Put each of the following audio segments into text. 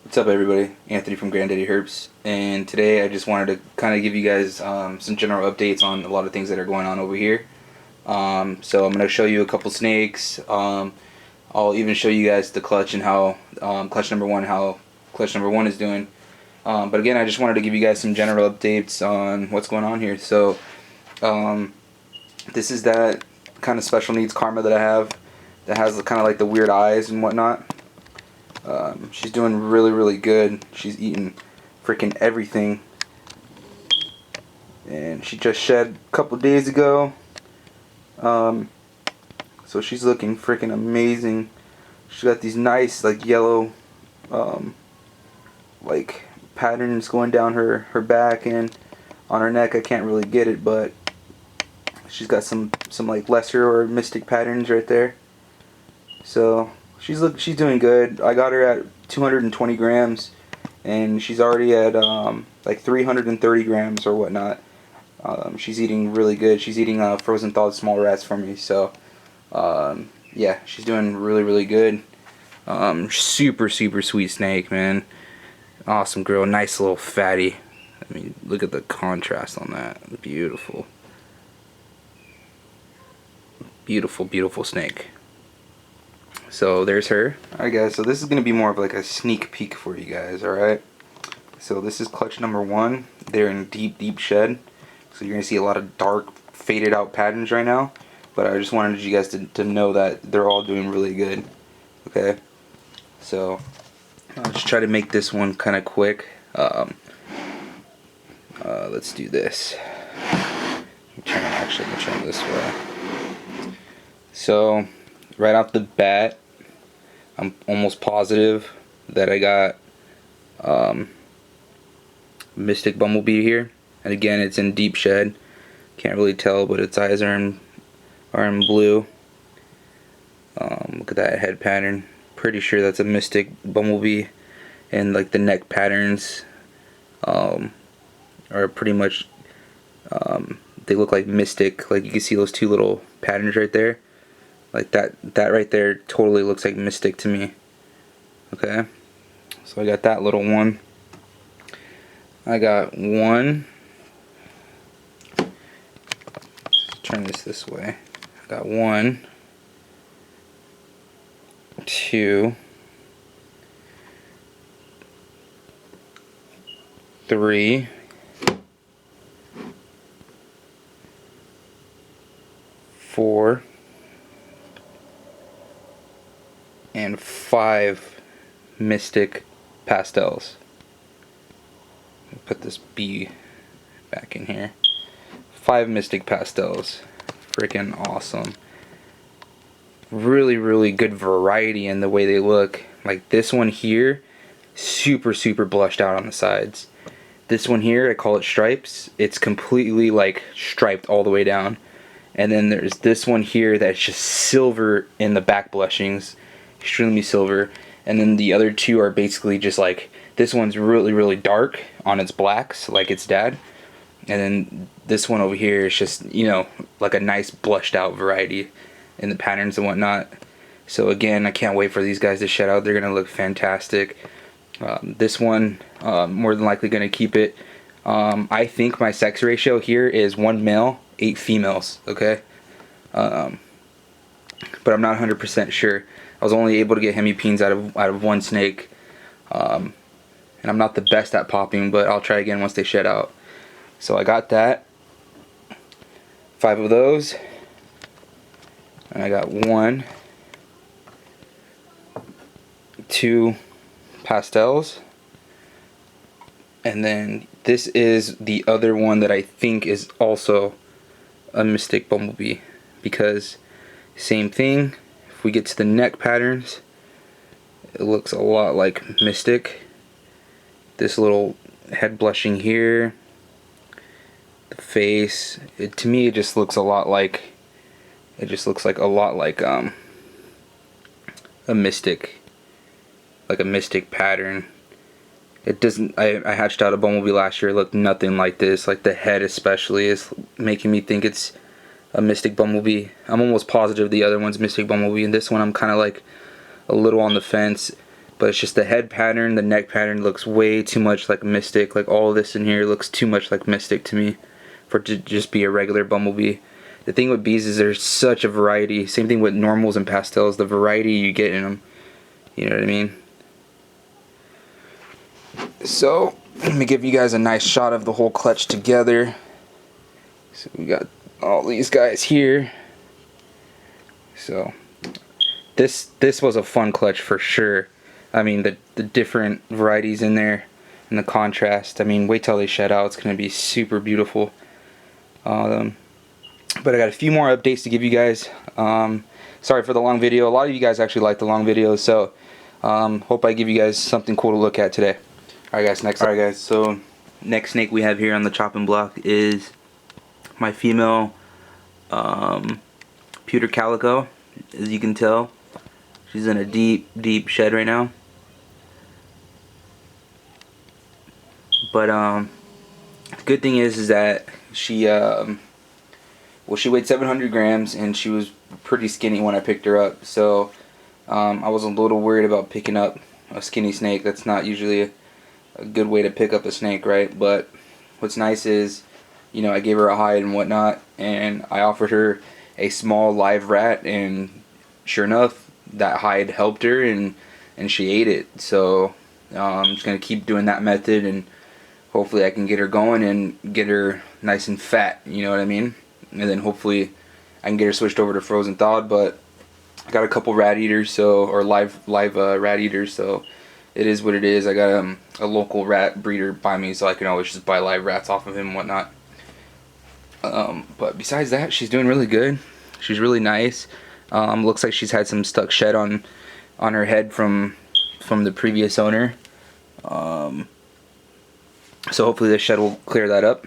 What's up, everybody? Anthony from granddaddyHerps, and today I just wanted to kind of give you guys some general updates on a lot of things that are going on over here. So I'm going to show you a couple snakes. I'll even show you guys the clutch and how clutch number one is doing. But again, I just wanted to give you guys some general updates on what's going on here. So this is that kind of special needs karma that I have that has kind of like the weird eyes and whatnot. She's doing really good. She's eating freaking everything, and she just shed a couple days ago. So she's looking freaking amazing. She's got these nice like yellow like patterns going down her back and on her neck. I can't really get it, but she's got some like lesser or mystic patterns right there. So she's doing good. I got her at 220 grams, and she's already at like 330 grams or whatnot. She's eating really good. She's eating frozen thawed small rats for me. So yeah, she's doing really good. Super sweet snake, man. Awesome girl. Nice little fatty. I mean, look at the contrast on that. Beautiful snake. So there's her. Alright guys, so this is going to be more of like a sneak peek for you guys, alright? So this is clutch number one. They're in deep shed. So you're going to see a lot of dark, faded out patterns right now. But I just wanted you guys to know that they're all doing really good. Okay? So I'll just try to make this one kind of quick. Let's do this. Actually, I'm going to turn this way. So right off the bat, I'm almost positive that I got Mystic Bumblebee here. And again, it's in deep shed. Can't really tell, but its eyes are in blue. Look at that head pattern. Pretty sure that's a Mystic Bumblebee. And like the neck patterns are pretty much, they look like Mystic. Like you can see those two little patterns right there. Like that right there totally looks like Mystic to me. Okay, so I got that little one. I got one. Turn this way. I got 1, 2, 3, 4, and 5 Mystic pastels. Put this bee back in here. 5 Mystic pastels. Freaking awesome. Really good variety in the way they look. Like this one here, super blushed out on the sides. This one here, I call it stripes. It's completely like striped all the way down. And then there's this one here that's just silver in the back blushings. Extremely silver. And then the other two are basically just like, this one's really dark on its blacks like its dad, and then this one over here is just, you know, like a nice blushed out variety in the patterns and whatnot. So again, I can't wait for these guys to shed out. They're gonna look fantastic. This one more than likely gonna keep it. I think my sex ratio here is 1 male 8 females. Okay, but I'm not 100% sure. I was only able to get hemipenes out of one snake, and I'm not the best at popping, but I'll try again once they shed out. So I got that, 5 of those, and I got 1, 2 pastels, and then this is the other one that I think is also a Mystic Bumblebee, because same thing. If we get to the neck patterns, it looks a lot like Mystic. This little head blushing here, the face, to me it just looks a lot like, a Mystic, like a Mystic pattern. It doesn't, I hatched out a Bumblebee last year, it looked nothing like this. Like the head especially is making me think it's a Mystic Bumblebee. I'm almost positive the other one's Mystic Bumblebee, and this one I'm kind of like a little on the fence. But it's just the head pattern, the neck pattern looks way too much like Mystic. Like all of this in here looks too much like Mystic to me for it to just be a regular bumblebee. The thing with bees is there's such a variety. Same thing with normals and pastels. The variety you get in them. You know what I mean? So let me give you guys a nice shot of the whole clutch together. So we got all these guys here. So this was a fun clutch for sure. I mean, the different varieties in there and the contrast. I mean, wait till they shed out. It's going to be super beautiful. But I got a few more updates to give you guys. Sorry for the long video. A lot of you guys actually like the long videos, so hope I give you guys something cool to look at today. Alright guys, so next snake we have here on the chopping block is my female Pewter calico. As you can tell, she's in a deep shed right now. But the good thing is that she she weighed 700 grams and she was pretty skinny when I picked her up. So I was a little worried about picking up a skinny snake. That's not usually a good way to pick up a snake, right? But what's nice is, you know, I gave her a hide and whatnot, and I offered her a small live rat, and sure enough, that hide helped her, and she ate it. So I'm just gonna keep doing that method, and hopefully I can get her going and get her nice and fat. You know what I mean? And then hopefully I can get her switched over to frozen thawed. But I got a couple rat eaters, or live rat eaters, so it is what it is. I got a local rat breeder by me, so I can always just buy live rats off of him and whatnot. But besides that, she's doing really good. She's really nice. Looks like she's had some stuck shed on her head from the previous owner. So hopefully this shed will clear that up.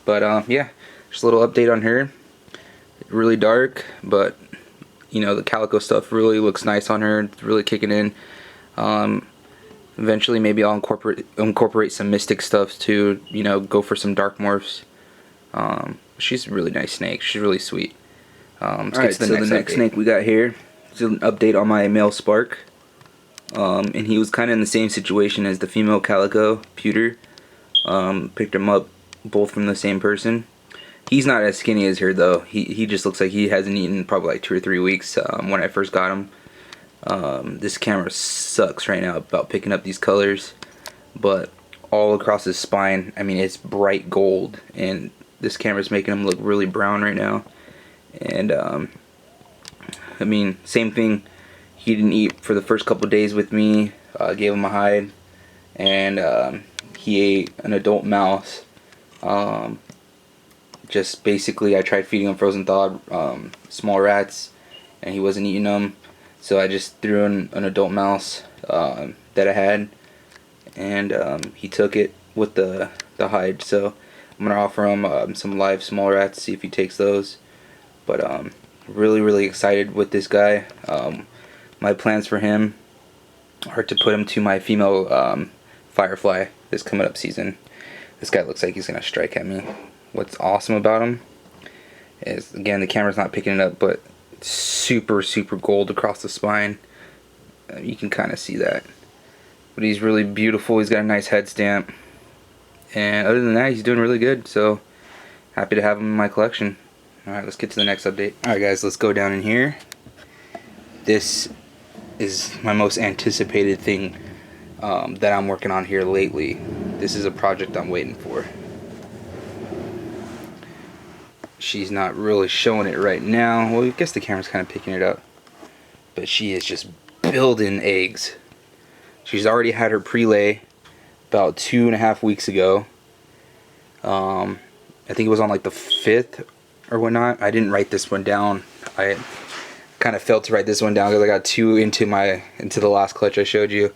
But yeah, just a little update on her. Really dark, but you know, the calico stuff really looks nice on her. It's really kicking in. Eventually maybe I'll incorporate some Mystic stuff to, you know, go for some dark morphs. She's a really nice snake. She's really sweet. Let's get to the next snake we got here. It's an update on my male Spark. And he was kind of in the same situation as the female calico, Pewter. Picked him up both from the same person. He's not as skinny as her though. He just looks like he hasn't eaten probably like 2 or 3 weeks when I first got him. This camera sucks right now about picking up these colors, but all across his spine, I mean, it's bright gold, and this camera's making him look really brown right now. And I mean, same thing, he didn't eat for the first couple days with me. Gave him a hide, and he ate an adult mouse. Just basically I tried feeding him frozen thawed small rats, and he wasn't eating them. So I just threw in an adult mouse that I had, and he took it with the hide. So I'm going to offer him some live small rats, see if he takes those. But really excited with this guy. My plans for him are to put him to my female Firefly this coming up season. This guy looks like he's going to strike at me. What's awesome about him is, again, the camera's not picking it up, but super gold across the spine. You can kind of see that, but he's really beautiful. He's got a nice head stamp, and other than that, he's doing really good. So happy to have him in my collection. Alright, let's get to the next update. Alright guys, let's go down in here. This is my most anticipated thing that I'm working on here lately. This is a project I'm waiting for. She's not really showing it right now. Well, I guess the camera's kind of picking it up. But she is just building eggs. She's already had her pre-lay about 2.5 weeks ago. I think it was on like the 5th or whatnot. I didn't write this one down. I kind of failed to write this one down because I got 2 into the last clutch I showed you.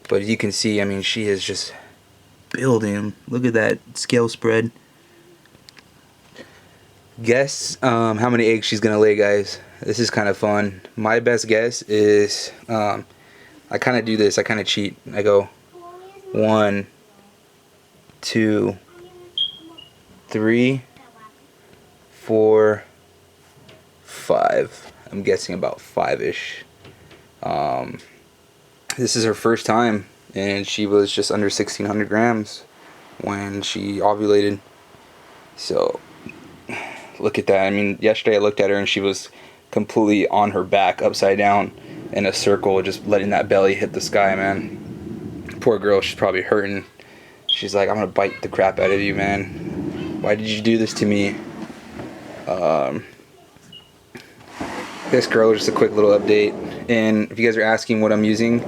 But as you can see, I mean, she is just building. Look at that scale spread. Guess how many eggs she's gonna lay, guys. This is kind of fun. My best guess is I kind of do this. I kind of cheat. I go 1, 2, 3, 4, 5. I'm guessing about 5-ish. this is her first time, and she was just under 1,600 grams when she ovulated. So look at that. I mean, yesterday I looked at her and she was completely on her back, upside down in a circle, just letting that belly hit the sky, man. Poor girl, she's probably hurting. She's like, I'm gonna bite the crap out of you, man. Why did you do this to me? This girl, just a quick little update. And if you guys are asking what I'm using,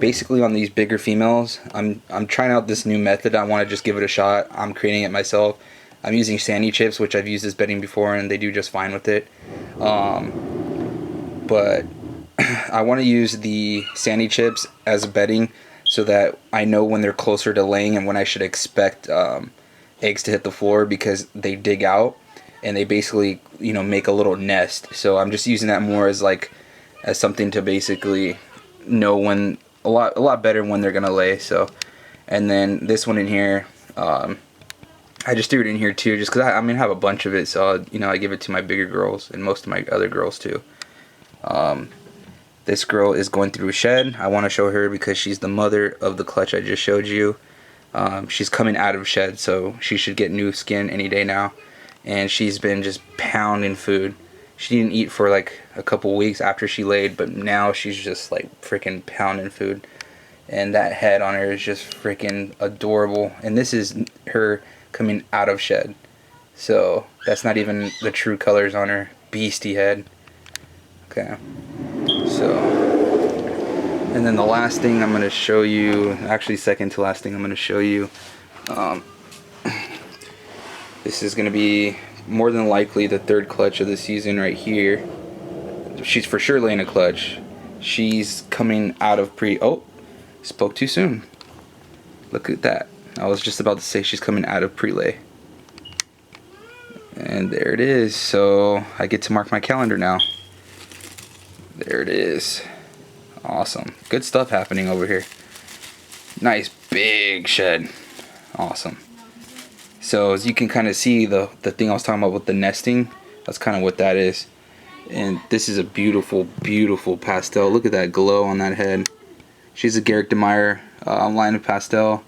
basically on these bigger females, I'm trying out this new method. I want to just give it a shot. I'm creating it myself. I'm using sandy chips, which I've used as bedding before, and they do just fine with it. But I want to use the sandy chips as bedding so that I know when they're closer to laying and when I should expect eggs to hit the floor, because they dig out and they basically, you know, make a little nest. So I'm just using that more as like as something to basically know when a lot better when they're gonna lay. So, and then this one in here, I just threw it in here too, just because I have a bunch of it. So you know, I give it to my bigger girls and most of my other girls too. This girl is going through a shed. I want to show her because she's the mother of the clutch I just showed you. She's coming out of shed, so she should get new skin any day now. And she's been just pounding food. She didn't eat for like a couple weeks after she laid, but now she's just like freaking pounding food. And that head on her is just freaking adorable. And this is her coming out of shed. So that's not even the true colors on her. Beastie head. Okay. So, and then the last thing I'm going to show you, actually second to last thing I'm going to show you, this is going to be more than likely the third clutch of the season right here. She's for sure laying a clutch. She's coming out of oh, spoke too soon. Look at that. I was just about to say she's coming out of pre-lay. And there it is. So I get to mark my calendar now. There it is. Awesome. Good stuff happening over here. Nice big shed. Awesome. So as you can kind of see, the thing I was talking about with the nesting, that's kind of what that is. And this is a beautiful, beautiful pastel. Look at that glow on that head. She's a Garrick DeMeyer line of pastel.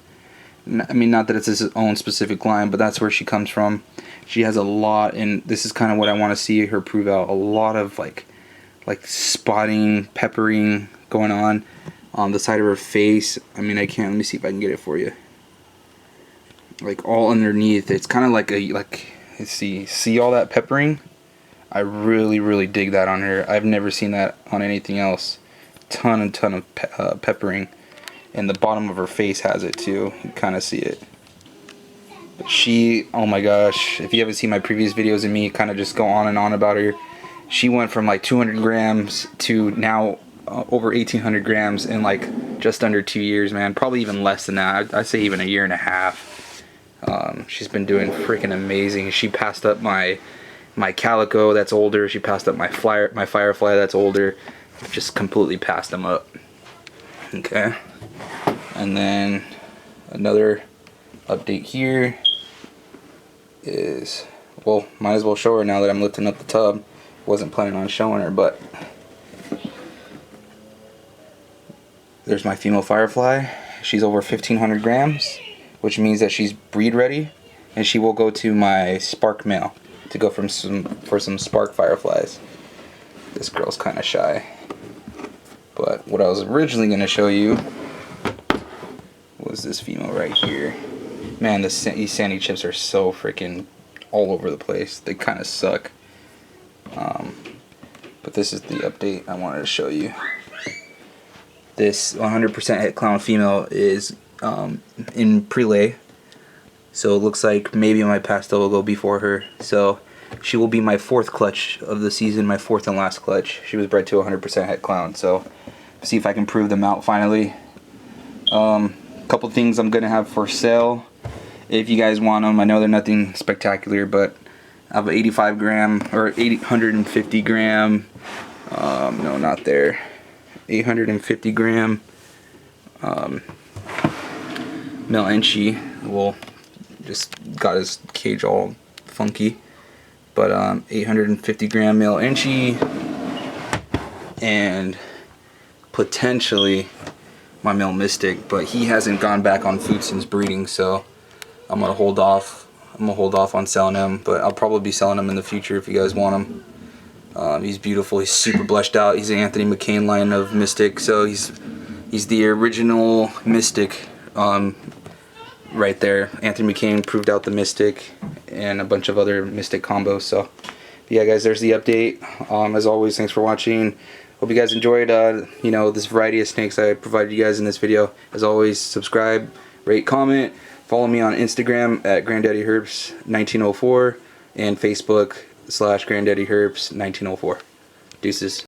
I mean, not that it's his own specific line, but that's where she comes from. She has a lot, and this is kind of what I want to see her prove out. A lot of like spotting, peppering going on the side of her face. I mean, let me see if I can get it for you. Like all underneath, it's kind of like let's see all that peppering? I really dig that on her. I've never seen that on anything else. Ton of peppering, and the bottom of her face has it too. You kind of see it. But she, oh my gosh, if you haven't seen my previous videos of me kind of just go on and on about her, she went from like 200 grams to now over 1,800 grams in like just under 2 years, man. Probably even less than that. I'd say even a year and a half. She's been doing freaking amazing. She passed up my calico that's older. She passed up my firefly that's older. Just completely passed them up. Okay. And then another update here is, well, might as well show her now that I'm lifting up the tub. Wasn't planning on showing her, but there's my female firefly. She's over 1,500 grams, which means that she's breed ready, and she will go to my spark male to go for some spark fireflies. This girl's kind of shy, but what I was originally going to show you was this female right here. Man, these sandy chips are so freaking all over the place. They kind of suck. But this is the update I wanted to show you. This 100% het clown female is in pre-lay, so it looks like maybe my pastel will go before her. So she will be my fourth clutch of the season, my fourth and last clutch. She was bred to 100% het clown, so see if I can prove them out finally. Couple things I'm gonna have for sale if you guys want them. I know they're nothing spectacular, but I have an 85 gram or 850 gram. No, not there. 850 gram male Enchi. Well, just got his cage all funky, but 850 gram male Enchi, and potentially my male Mystic, but he hasn't gone back on food since breeding, so I'm gonna hold off. I'm gonna hold off on selling him, but I'll probably be selling him in the future if you guys want him. He's beautiful. He's super blushed out. He's an Anthony McCain line of Mystic, so he's the original Mystic. Right there, Anthony McCain proved out the Mystic and a bunch of other Mystic combos. So yeah, guys, there's the update. As always, thanks for watching. Hope you guys enjoyed you know, this variety of snakes I provided you guys in this video. As always, subscribe, rate, comment, follow me on Instagram at granddaddyherps1904 and Facebook /granddaddyherps1904. Deuces.